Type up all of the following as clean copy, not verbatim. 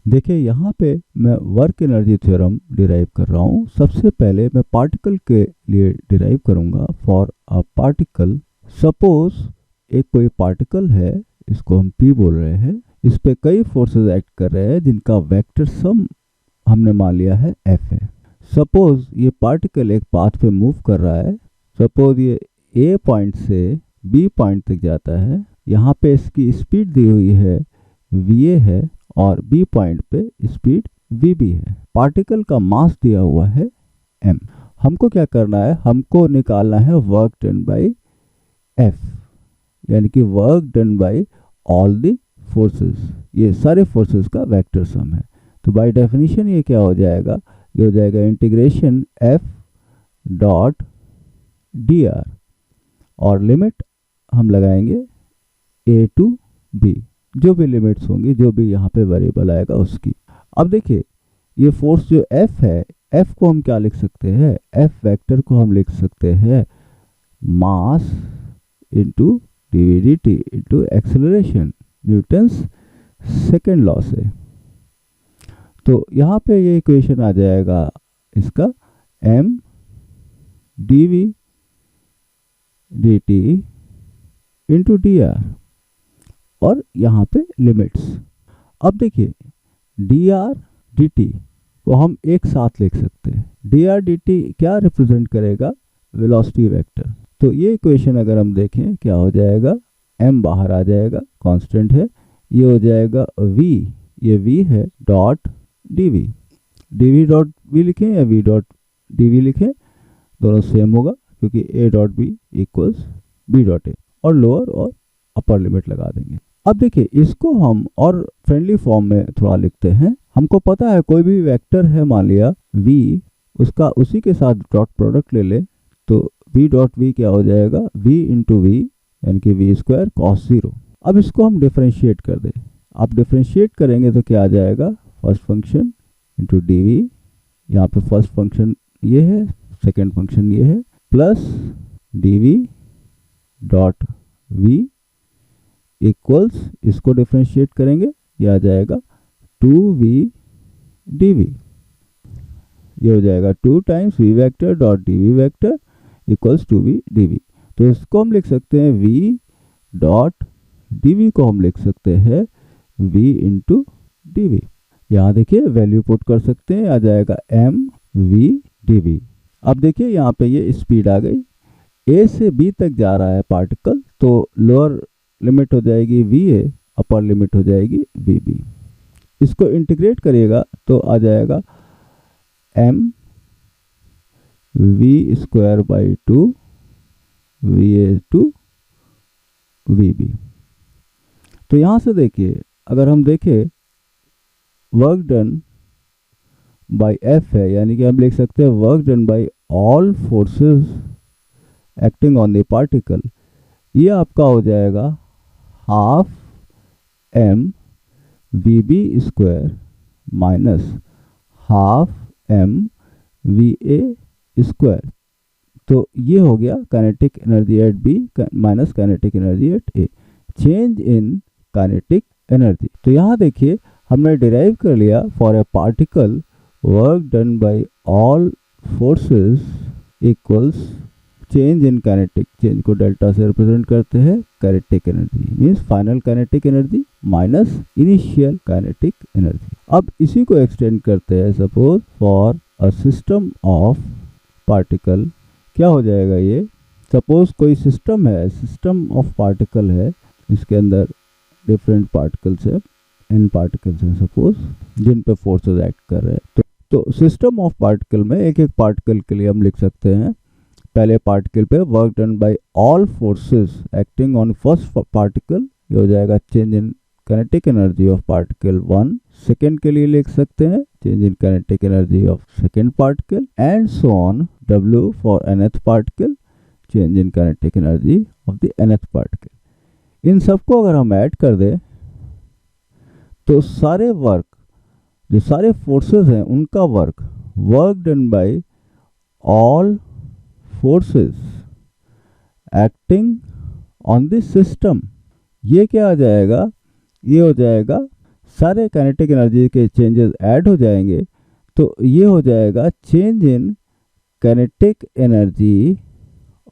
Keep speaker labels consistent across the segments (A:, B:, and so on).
A: देखिए यहाँ पे मैं वर्क एनर्जी थ्योरम डिराइव कर रहा हूँ। सबसे पहले मैं पार्टिकल के लिए डिराइव करूँगा। फॉर अ पार्टिकल, सपोज एक कोई पार्टिकल है, इसको हम P बोल रहे हैं। इस पे कई फोर्सेस एक्ट कर रहे हैं जिनका वेक्टर सम हमने मान लिया है F है। सपोज ये पार्टिकल एक पाथ पे मूव कर रहा है। सपोज ये A पॉइंट से B पॉइंट तक जाता है। यहाँ पे इसकी स्पीड दी हुई है va है और B पॉइंट पे स्पीड vb है। पार्टिकल का मास दिया हुआ है m। हमको क्या करना है, हमको निकालना है वर्क डन बाय F, यानी कि work done by all the forces. ये सारे फोर्सेस का वेक्टर सम है। तो बाय डेफिनेशन ये क्या हो जाएगा, ये हो जाएगा इंटीग्रेशन F डॉट dr और लिमिट हम लगाएंगे a टू b, जो भी लिमिट्स होंगी, जो भी यहाँ पे वेरिएबल आएगा उसकी। अब देखिए ये फोर्स जो F है, F को हम क्या लिख सकते हैं, F वेक्टर को हम लिख सकते हैं mass into dv dt into acceleration, Newton's second law से। तो यहाँ पे ये इक्वेशन आ जाएगा इसका m dv dt into dr और यहाँ पे लिमिट्स। अब देखिए dr dt को हम एक साथ लिख सकते हैं। dr dt क्या रिप्रेजेंट करेगा, वेलोसिटी वेक्टर। तो ये इक्वेशन अगर हम देखें क्या हो जाएगा, m बाहर आ जाएगा, कांस्टेंट है। ये हो जाएगा v, ये v है, dot dv। dv dot v लिखें या v डॉट dv लिखें, दोनों सेम होगा क्योंकि a dot b equals b dot a, और लोअर और अपर लिमिट लगा देंगे। अब देखिए इसको हम और फ्रेंडली फॉर्म में थोड़ा लिखते हैं। हमको पता है कोई भी वेक्टर है, मान लिया v, उसका उसी के साथ डॉट प्रोडक्ट ले ले, तो v डॉट v क्या हो जाएगा, v इंटू v यानी कि v स्क्वायर कॉस 0। अब इसको हम डिफरेंशिएट कर दें। आप डिफरेंशिएट करेंगे तो क्या आ जाएगा, फर्स्ट फंक्शन इंटू dv, यहाँ पे फर्स्ट फंक्शन ये है, सेकेंड फंक्शन ये है, plus dv dot v equals, इसको डिफरेंशिएट करेंगे ये आ जाएगा 2v dv। ये हो जाएगा 2 times v vector dot dv vector equals 2v dv। तो इसको हम लिख सकते हैं v डॉट dv को हम लिख सकते हैं v इंटू dv। यहाँ देखिए वैल्यू पुट कर सकते हैं, आ जाएगा m v dv। अब देखिए यहाँ पे ये स्पीड आ गई, a से b तक जा रहा है पार्टिकल, तो लोअर लिमिट हो जाएगी va, अपर लिमिट हो जाएगी vb। इसको इंटीग्रेट करिएगा तो आ जाएगा m v square by 2 va to vb। तो यहाँ से देखिए अगर हम देखें वर्क डन बाय F है, यानी कि हम लिख सकते हैं work done by all forces acting on the particle. ये आपका हो जाएगा half m vb square minus half m va square. तो ये हो गया kinetic energy at b minus kinetic energy at a, change in kinetic energy. तो यहाँ देखिए हमने डिराइव कर लिया for a particle work done by all forces equals change in kinetic, change को डेल्टा से रिप्रेजेंट करते हैं, kinetic energy means final kinetic energy minus initial kinetic energy. अब इसी को एक्सटेंड करते हैं, suppose for a system of particle, क्या हो जाएगा ये, सपोज कोई सिस्टम है, सिस्टम ऑफ पार्टिकल है, इसके अंदर डिफरेंट पार्टिकल्स है, n पार्टिकल्स हैं सपोज, जिन पे फोर्सेस एक्ट कर रहे हैं। तो सिस्टम ऑफ पार्टिकल में एक एक पार्टिकल के लिए हम लिख सकते हैं, पहले पार्टिकल पे work done by all forces acting on first particle, ये हो जाएगा change in kinetic energy of particle 1। Second के लिए लिख सकते हैं change in kinetic energy of second particle, and so on w for nth particle, change in kinetic energy of the nth particle. इन सबको अगर हम ऐड कर दें तो सारे वर्क, जो सारे फोर्सेस हैं उनका work, work done by all forces acting on this system, ये क्या आ जाएगा, ये हो जाएगा सारे काइनेटिक एनर्जी के चेंजेस ऐड हो जाएंगे, तो ये हो जाएगा change in kinetic energy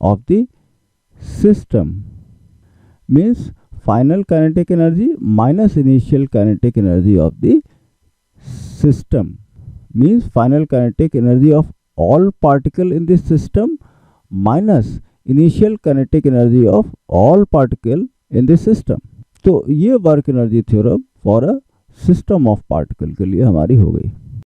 A: of the system, means final kinetic energy minus initial kinetic energy of the system, means final kinetic energy of all particle in this system minus initial kinetic energy of all particle in this system। तो ये work energy theorem for a system of particle के लिए हमारी हो गई।